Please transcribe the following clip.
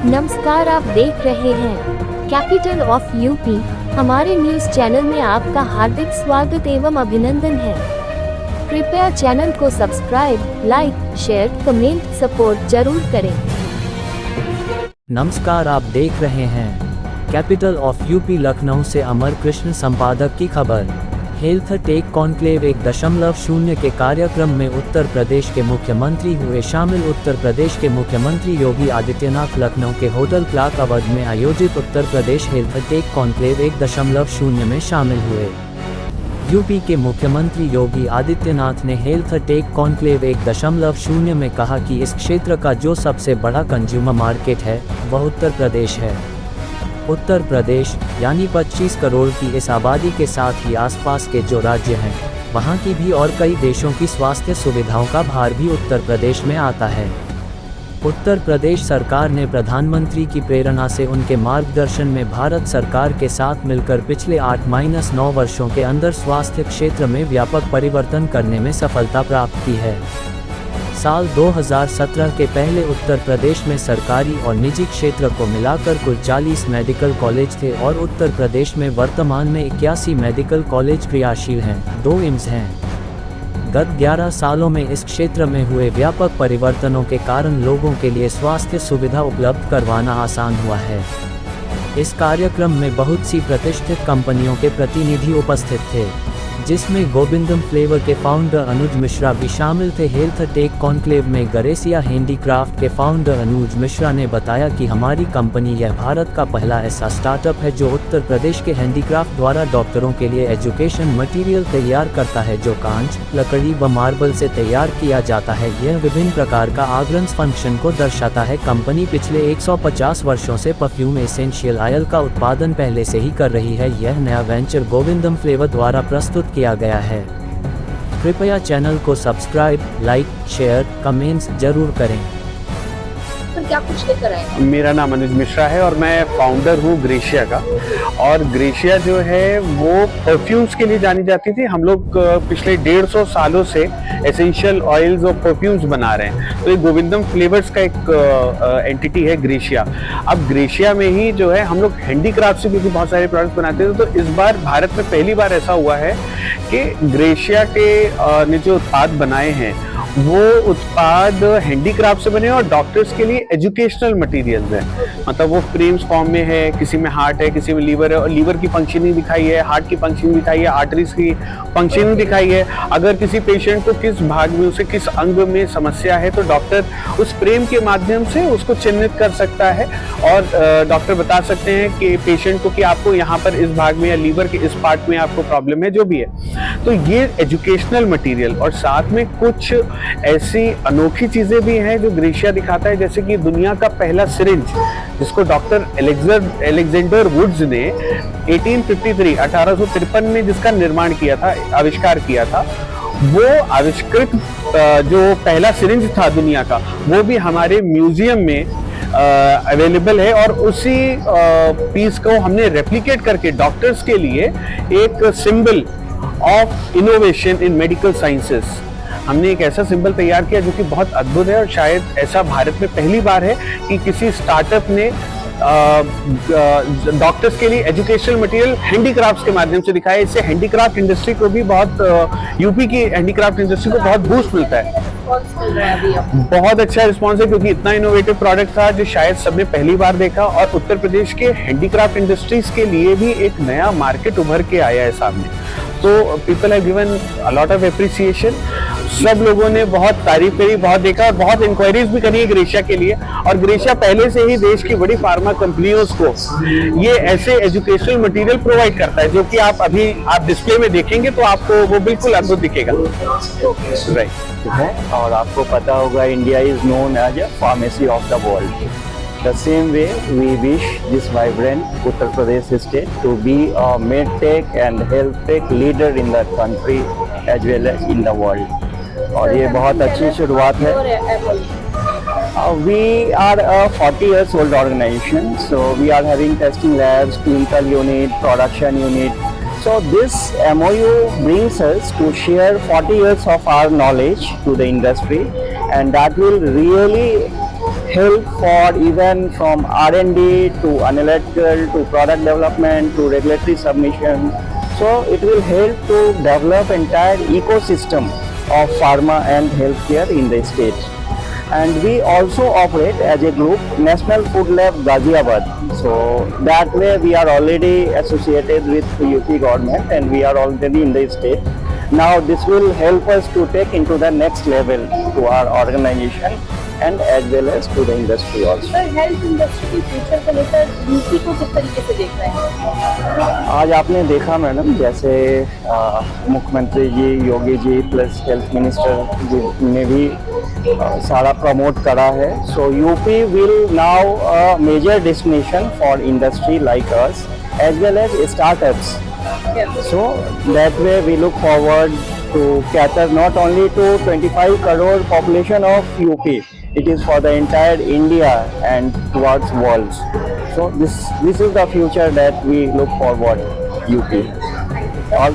नमस्कार, आप देख रहे हैं कैपिटल ऑफ यूपी। हमारे न्यूज चैनल में आपका हार्दिक स्वागत एवं अभिनंदन है। कृपया चैनल को subscribe, like, share, comment, support जरूर करें। नमस्कार, आप देख रहे हैं कैपिटल ऑफ यूपी। लखनऊ से अमर कृष्ण संपादक की खबर। हेल्थ टेक कॉन्क्लेव 1.0 के कार्यक्रम में उत्तर प्रदेश के मुख्यमंत्री हुए शामिल। उत्तर प्रदेश के मुख्यमंत्री योगी आदित्यनाथ लखनऊ के होटल क्लार्क अवध में आयोजित Uttar Pradesh health take conclave 1.0 में शामिल हुए। यूपी के मुख्यमंत्री योगी आदित्यनाथ ने हेल्थ टेक कॉन्क्लेव 1.0 में कहा कि इस क्षेत्र का जो सबसे बड़ा कंज्यूमर मार्केट है वह उत्तर प्रदेश है। उत्तर प्रदेश यानी 25 करोड़ की इस आबादी के साथ ही आसपास के जो राज्य हैं वहाँ की भी और कई देशों की स्वास्थ्य सुविधाओं का भार भी उत्तर प्रदेश में आता है। उत्तर प्रदेश सरकार ने प्रधानमंत्री की प्रेरणा से उनके मार्गदर्शन में भारत सरकार के साथ मिलकर पिछले 8-9 वर्षों के अंदर स्वास्थ्य क्षेत्र में व्यापक परिवर्तन करने में सफलता प्राप्त की है। साल 2017 के पहले उत्तर प्रदेश में सरकारी और निजी क्षेत्र को मिलाकर कुल 40 मेडिकल कॉलेज थे और उत्तर प्रदेश में वर्तमान में 81 मेडिकल कॉलेज क्रियाशील हैं, 2 एम्स हैं। गत 11 सालों में इस क्षेत्र में हुए व्यापक परिवर्तनों के कारण लोगों के लिए स्वास्थ्य सुविधा उपलब्ध करवाना आसान हुआ है। इस कार्यक्रम में बहुत सी प्रतिष्ठित कंपनियों के प्रतिनिधि उपस्थित थे, जिसमें गोविंदम फ्लेवर के फाउंडर अनुज मिश्रा भी शामिल थे। हेल्थ टेक कॉन्क्लेव में गरेसिया हैंडीक्राफ्ट के फाउंडर अनुज मिश्रा ने बताया कि हमारी कंपनी यह भारत का पहला ऐसा स्टार्टअप है जो उत्तर प्रदेश के हैंडीक्राफ्ट द्वारा डॉक्टरों के लिए एजुकेशन मटेरियल तैयार करता है जो कांच, लकड़ी व मार्बल से तैयार किया जाता है। यह विभिन्न प्रकार का आग्रंस फंक्शन को दर्शाता है। कंपनी पिछले 150 वर्षों से परफ्यूम एसेंशियल ऑयल का उत्पादन पहले से ही कर रही है। यह नया वेंचर गोविंदम फ्लेवर द्वारा प्रस्तुत किया गया है। कृपया चैनल को सब्सक्राइब, लाइक, शेयर, कमेंट्स जरूर करें। क्या कुछ लेकर आए? मेरा नाम अनुज मिश्रा है और मैं फाउंडर हूँ ग्रेशिया का। और ग्रेशिया जो है वो परफ्यूम्स के लिए जानी जाती थी। हम लोग पिछले 150 सालों से एसेंशियल ऑयल्स और परफ्यूम्स बना रहे हैं। तो ये गोविंदम फ्लेवर्स का एक एंटिटी है ग्रेशिया। अब ग्रेशिया में ही जो है हम लोग हैंडीक्राफ्ट से भी बहुत सारे प्रोडक्ट्स बनाते थे। तो इस बार भारत में पहली बार ऐसा हुआ है कि ग्रेशिया के ने जो उत्पाद बनाए हैं वो उत्पाद हैंडीक्राफ्ट से बने और डॉक्टर्स के लिए एजुकेशनल मटेरियल्स है। मतलब वो फ्रेम्स फॉर्म में है, किसी में हार्ट है, किसी में लीवर है, और लीवर की फंक्शनिंग दिखाई है, हार्ट की फंक्शनिंग दिखाई है, आर्टरीज की फंक्शनिंग दिखाई है। अगर किसी पेशेंट को किस भाग में, उसे किस अंग में समस्या है तो डॉक्टर उस फ्रेम के माध्यम से उसको चिन्हित कर सकता है और डॉक्टर बता सकते हैं कि पेशेंट को कि आपको यहाँ पर इस भाग में या लीवर के इस पार्ट में आपको प्रॉब्लम है, जो भी है। तो ये एजुकेशनल मटीरियल और साथ में कुछ ऐसी अनोखी चीजें भी हैं जो ग्रेशिया दिखाता है, जैसे कि दुनिया का पहला सिरिंज जिसको डॉक्टर एलेक्जेंडर वुड्स ने 1853 में जिसका निर्माण किया था, आविष्कार किया था, वो आविष्कृत जो पहला सिरिंज था दुनिया का, वो भी हमारे म्यूजियम में अवेलेबल है। और उसी पीस को हमने रेप्लिकेट करके डॉक्टर्स के लिए एक symbol of innovation in medical sciences, हमने एक ऐसा सिंबल तैयार किया जो कि बहुत अद्भुत है। और शायद ऐसा भारत में पहली बार है कि किसी स्टार्टअप ने डॉक्टर्स के लिए एजुकेशनल मटेरियल हैंडीक्राफ्ट्स के माध्यम से दिखाया। इससे हैंडीक्राफ्ट इंडस्ट्री को भी बहुत, यूपी की हैंडीक्राफ्ट इंडस्ट्री को बहुत बूस्ट मिलता है। बहुत अच्छा रिस्पॉन्स है क्योंकि इतना इनोवेटिव प्रोडक्ट था जो शायद सबने पहली बार देखा। और उत्तर प्रदेश के हैंडीक्राफ्ट इंडस्ट्रीज के लिए भी एक नया मार्केट उभर के आया है सामने। तो people have given a lot of appreciation. सब लोगों ने बहुत तारीफ करी, बहुत देखा और बहुत इंक्वायरीज भी करी है ग्रेशिया के लिए। और ग्रेशिया पहले से ही देश की बड़ी फार्मा कंपनियों को ये ऐसे एजुकेशनल मटेरियल प्रोवाइड करता है जो कि आप अभी डिस्प्ले में देखेंगे तो आपको वो बिल्कुल अद्भुत दिखेगा। राइट। और आपको पता होगा India is known as a pharmacy of the world. The same way, we wish this vibrant Uttar Pradesh state to be a medtech and health tech leader in the country as well as in the world. और ये बहुत अच्छी शुरुआत है। We are a 40 years old organization, so we are having testing labs, clinical unit, production unit. So this MOU brings us to share 40 years of our knowledge to the industry, and that will really help for even from R&D to analytical to product development to regulatory submission. So it will help to develop entire ecosystem of pharma and healthcare in the state. And we also operate as a group National Food Lab Ghaziabad. So that way we are already associated with UP government and we are already in the state. Now this will help us to take into the next level to our organization and as well as to the industry also. Sir health industry की future को लेकर UP को किस तरीके से देख रहे हैं? आज आपने देखा मैडम जैसे मुख्यमंत्री ji Yogi ji plus health minister ji ने भी सारा प्रमोट करा है. So UP will now a major destination for industry like us as well as startups. So that way we look forward to cater not only to 25 crore population of UP, it is for the entire India and towards world. So this is the future that we look forward UP. All